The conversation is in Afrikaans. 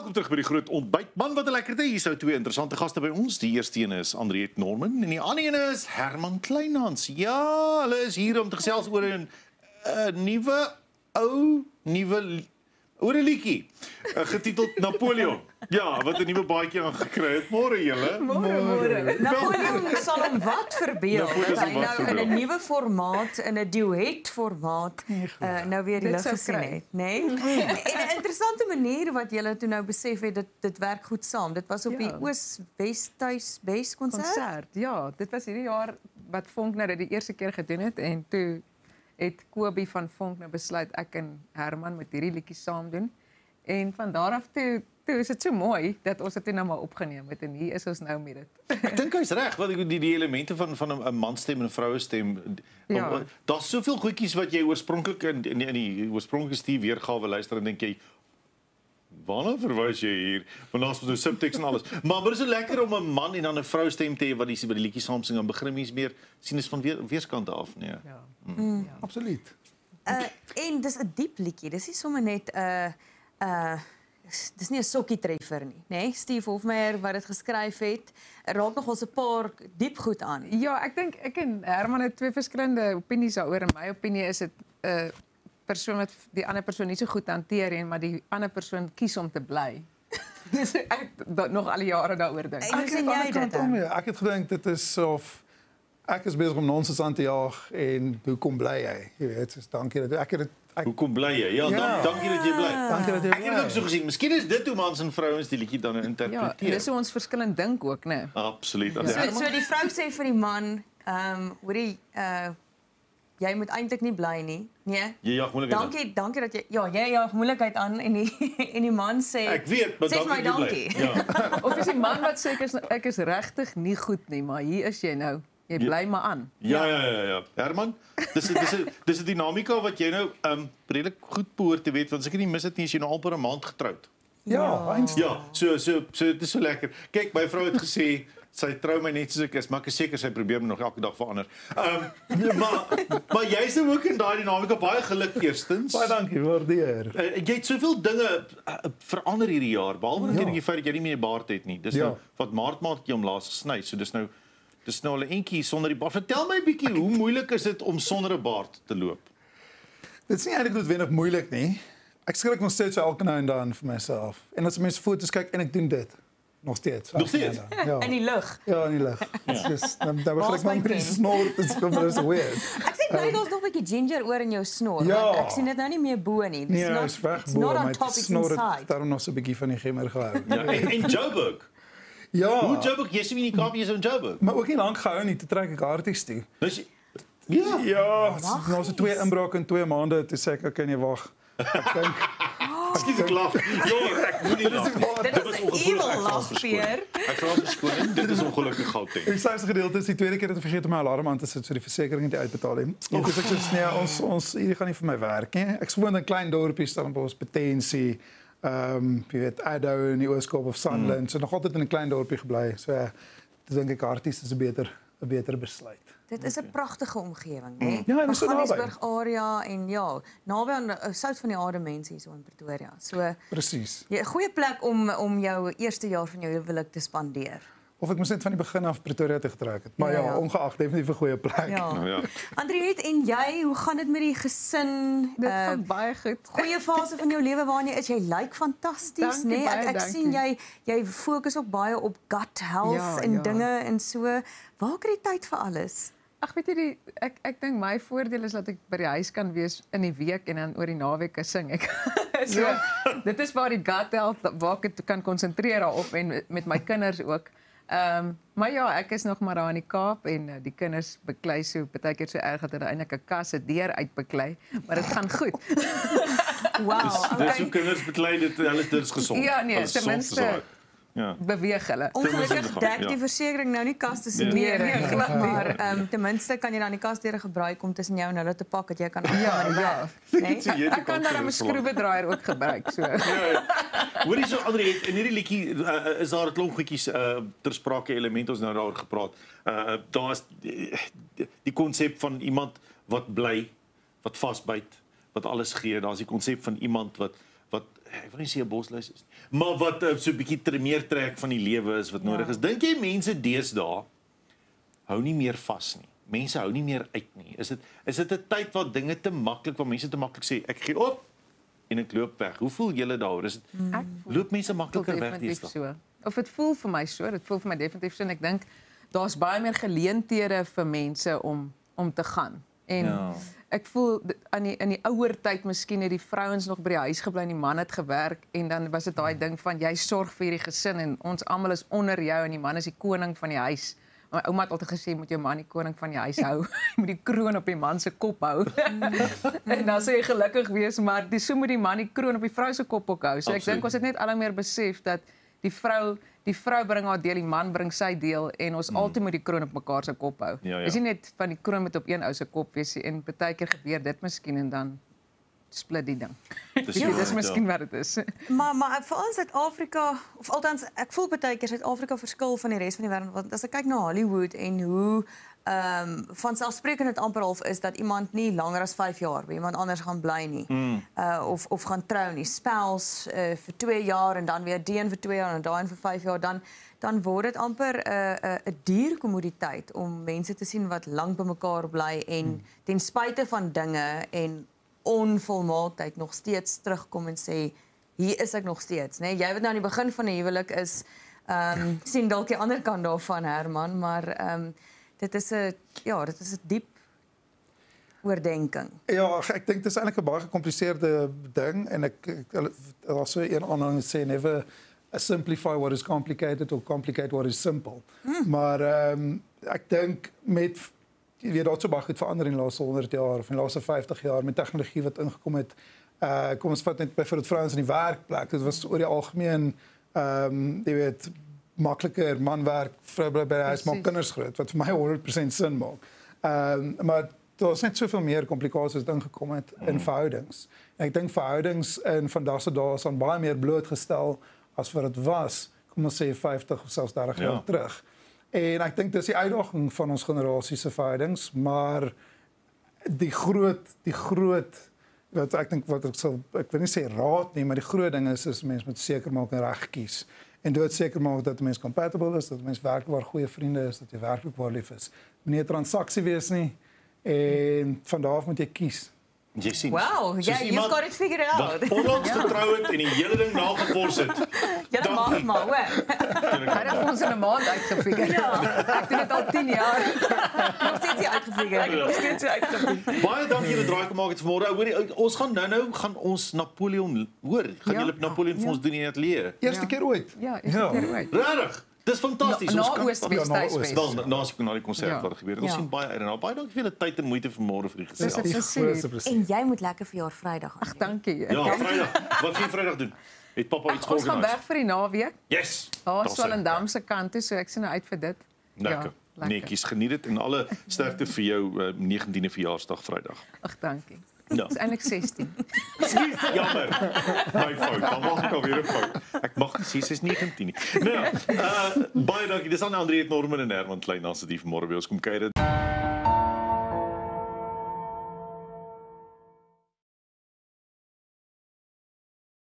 Welkom terug by die groot ontbyt. Man, wat 'n lekkerte. Hier sou twee interessante gaste by ons. Die eerste een is Andriette Norman en die ander een is Herman Kleinhans. Ja, hulle is hier om te gesels oor 'n oor 'n liedjie getiteld Napoleon. Ja, wat 'n nuwe baadjie aangekry het. Môre julle. Môre. Napoleon sal hom wat verbeel dat hy nou in 'n nuwe formaat, in 'n duet formaat nou weer die lig gesien het, nê? En 'n interessante manier wat julle toe nou besef het dit werk goed saam. Dit was op die Oos-Wes konsert. Ja, dit was hierdie jaar wat Vonk nou dit die eerste keer gedoen het en toe het Kobie van Vonk nou besluit ek en Herman met hierdie liedjie saam doen. En van daar af toe is dit so mooi dat ons dit nou maar opgeneem het en hier is ons nou met dit. Ek dink hy's reg, want die elemente van 'n manstem en 'n vrouestem. Ja. Daar's soveel goedjies wat jy oorspronklik in die oorspronklike Steve weergawe luister en dink jy, waarna verwys jy hier? Want daar's nou subtekst en alles. Maar dit is so lekker om 'n man en dan 'n vroustem te hê wat die liedjie saam sing en begin mens meer sien is van weerskante af, nee. Ja. Ja. Absoluut. En dis 'n diep liedjie. Dis nie sommer net dis nie 'n sokkie treffer nie, nê? Steve Hofmeyer wat dit geskryf het, raak nog ons 'n paar diep goed aan. Ja, ek dink ek en Herman het twee verskillende opinies daaroor. In my opinie is dit 'n persoon wat die ander persoon nie so goed hanteer en maar die ander persoon kies om te bly. Dus ek nog al die jare daaroor dink. En hoe sien jy dit dan? Ek het gedink dit is of ek is besig om nonsens aan te jaag en hoekom bly jy? Jy weet, so dankie dat ek Hoekom bly jy? Ja, dankie dat jy bly. Dankie dat jy Ek het dit ook so gesien. Miskien is dit hoe mans en vrouens die liedjie dan Ja, interpreteer. dis hoe ons verskillend dink ook, né? Absoluut. So die vrou sê vir die man, hoorie, jy moet eintlik nie bly nie. Nee. Jy jag moeilikheid. Dankie dat jy jy jag moeilikheid aan en die man sê Ek weet, maar sê my dankie. Ja. Of is die man wat sê ek is regtig nie goed nie, maar hier is jy nou. Jy bly maar aan. Ja. Herman, dis 'n dinamika wat jy nou redelik goed behoort te weet, want as ek nie mis dit nie, is jy nou al per 'n maand getroud. Ja, eintlik. Ja, so dit is so lekker. Kyk, my vrou het gesê sy trou my net soos ek is, maar ek is seker sy probeer my nog elke dag verander. Maar jy's nou ook in daai dinamika baie geluk eerstens. Baie dankie, waardeer. Jy het soveel dinge verander hierdie jaar, behalwe net die feit dat jy nie meer 'n baard het nie. Dis nou wat Maart het jy hom laas gesny, so dis nou al 'n entjie sonder die baard. Vertel my 'n bietjie, hoe moeilik is dit om sonder 'n baard te loop? Dit is nie eintlik noodwendig moeilik nie. Ek skrik nog steeds so elke nou en dan vir myself. En as mense foto's kyk en ek doen dit nog steeds. Nog steeds? Ja. in die lug. Ja, in die lig. Dis dan begin ek maar met die snor, dit is weird. Ek sê nou daar's nog 'n bietjie ginger oor in jou snor, Ja. want ek sien dit nou nie meer bo nie. Nee, is weg it's bo, not maar on dit top, it's snor het inside. daarom nog so 'n bietjie van die gemmer gehou. Ja, en Joburg. Ja. Hoe Joburg, jy sien nie die Kaap, jy is in Joburg. Maar ook nie lank gehou nie, toe trek ek harties toe. Dus ja. Ja, nou so 2 inbrake in 2 maande, toe sê ek okay, nee, wag. Ek dink Skiet ek lag. Jongen, ek moet nie lag. Dit is 'n evil lagveer. Ek vra verskoning. Dit is ongelukkig Gauteng. Die slegste gedeelte is die tweede keer dat ek vergeet om my alarm aan te sit, so die versekering het nie uitbetaal nie. En dis ek sê nee, ons hierdie gaan nie vir my werk nie. Ek woon in 'n klein dorpie staan op ons Potensie. Jy weet Addo in die Ooskaap of Sunderland. So nog altyd in 'n klein dorpie gebly. So dis dink ek harties is 'n beter besluit. Dit is 'n pragtige omgewing, né? Ja, en dis so naby. Johannesburg area en ja, naby aan Sout van die Aarde mense hier so in Pretoria. So Presies. 'n goeie plek om jou eerste jaar van jou huwelik te spandeer. Of ek moes net van die begin af Pretoria toe getrek het. Maar ja, ongeag definitief 'n goeie plek. Ja. Andriette, en jy, hoe gaan dit met die gesin? Dit gaan baie goed. Goeie fase van jou lewe waarin jy is. Jy lyk fantasties, Dankie, né? baie Ek sien jy fokus ook baie op gut health en dinge en so. Waar kry jy tyd vir alles? Ag weet jy ek dink my voordeel is dat ek by die huis kan wees in die week en dan oor die naweek sing ek. So dit is waar die gut health waar ek kan konsentreer daarop en met my kinders ook. Maar ja, ek is nog maar daar in die Kaap en die kinders beklei so partykeer so erg dat hulle eintlik 'n kas se deur uitbeklei, maar dit gaan goed. Wow. Dis hoe kinders beklei dit is gesond. Ja, nee, Alles ten gesond minste is raak. Ja. Beweeg hulle. Ongelukkig dek die versekering nou nie kaste se deure nie, glad nie. maar ten minste kan jy dan die kasdeure gebruik om tussen jou en hulle te pak dat jy kan aangaan Ja, met die ja. werk, né? Ek kan daar 'n skroewedraaier ook gebruik, so. Hoorie so Andriette, in hierdie liedjie is daar 'n klomp goedjies ter sprake elemente ons nou daaroor gepraat. Daar's die konsep van iemand wat bly, wat vasbyt, wat alles gee. Daar's die konsep van iemand wat wat ek wil nie sê 'n bosluis is nie, maar wat so 'n bietjie meer trek van die lewe is wat nodig is. Dink jy mense deesdae hou nie meer vas nie? Mense hou nie meer uit nie. Is dit 'n tyd waar dinge te maklik, waar mense te maklik sê ek gee op en ek loop weg? Hoe voel julle daaroor? Is dit loop mense makliker weg deesdae? So. Of dit voel vir my so, dit voel vir my definitief so en ek dink daar's baie meer geleenthede vir mense om te gaan. En ek voel in die ouer tyd miskien het die vrouens nog by die huis gebly en die man het gewerk en dan was dit daai ding van jy sorg vir hierdie gesin en ons almal is onder jou en die man is die koning van die huis. My ouma het altyd gesê moet jou man die koning van die huis hou. Jy moet die kroon op die man se kop hou. En dan sê jy gelukkig wees, maar so moet die man die kroon op die vrou se kop ook hou. So ek dink ons het net al meer besef dat die vrou bring haar deel, die man bring sy deel en ons altyd moet die kroon op mekaar se kop hou. Dis nie net van die kroon met op een ou se kop wees en partykeer gebeur dit miskien en dan split die ding. Dis miskien wat dit is. Maar vir ons Suid-Afrika, of althans ek voel baie keer Suid-Afrika verskil van die res van die wêreld, want as ek kyk na Hollywood en hoe vanselfsprekend dit amper half is dat iemand nie langer as 5 jaar by iemand anders gaan bly nie. Of gaan trou nie. Spels vir 2 jaar en dan weer die een vir 2 jaar en daai een vir 5 jaar, dan word dit amper 'n duur kommoditeit om mense te sien wat lank by mekaar bly en ten spyte van dinge en onvolmaaktheid nog steeds terugkom en sê hier is ek nog steeds, né? Jy weet nou aan die begin van 'n huwelik is sien dalk die ander kant daarvan Herman, maar dit is 'n diep oordenking. Ja, ek dink dit is eintlik 'n baie gekompliseerde ding en daar's so een aanhaling sê never simplify what is complicated or complicate what is simple. Maar ek dink met jy weet daar's so baie goed verander in die laaste 100 jaar of in die laaste 50 jaar met tegnologie wat ingekom het. Kom ons vat net byvoorbeeld vrouens in die werkplek. Dit was oor die algemeen jy weet makliker man werk, vrou bly by die huis, maak kinders groot wat vir my 100% sin maak. Maar daar's net soveel meer komplikasies ingekom het in verhoudings. En ek dink verhoudings in vandag se dae is aan baie meer blootgestel as wat dit was, kom ons sê 50 of selfs 30 jaar terug. En ek dink dis die uitdaging van ons generasie se verhoudings, maar die groot wat ek dink wat ek wil nie sê raad nie, maar die groot ding is mense moet seker maak en reg kies. En dit seker maak dat mense compatible is, dat mense werklik goeie vriende is, dat jy werklik waar lief is. Moenie 'n transaksie wees nie en van daar af moet jy kies. Jy sien. Wow, you've got it figured out. Wat onlangs getrou het en die hele ding nagevors het. Jy maak maar, hoor. Hy het ons in 'n maand uitgefigure. Ek doen dit al 10 jaar. Nog steeds nie uitgefigure. Baie dankie julle draai gemaak het vanmôre. Hoorie, ons gaan nou gaan ons Napoleon hoor. Gaan julle Napoleon vir ons doen in die ateljee? Eerste keer ooit. Ja, eerste keer ooit. Regtig? Dis fantasties. Na Oosfees. Na die konsert wat gebeur het. Ons sien baie uit en baie dankie vir julle tyd en moeite vanmôre vir die gesels. En jy moet lekker verjaar Vrydag. Ag, dankie. Ja, Vrydag. Wat gaan jy Vrydag doen? Het pappa iets Ons gaan weg vir die naweek. Yes. Swellendam se kant toe, so ek sien uit vir dit. Lekker. Netjies, geniet dit en alle sterkte vir jou 19de verjaarsdag Vrydag. Ag, dankie. Ja. Dit is eintlik 16. Jammer. My fout. Dan mag ek alweer 'n fout. Ek mag sê dis 19 nie. Nou, baie dankie. Dis aan Andriette Norman en Herman Klein as dit vanmôre by ons kom kuier.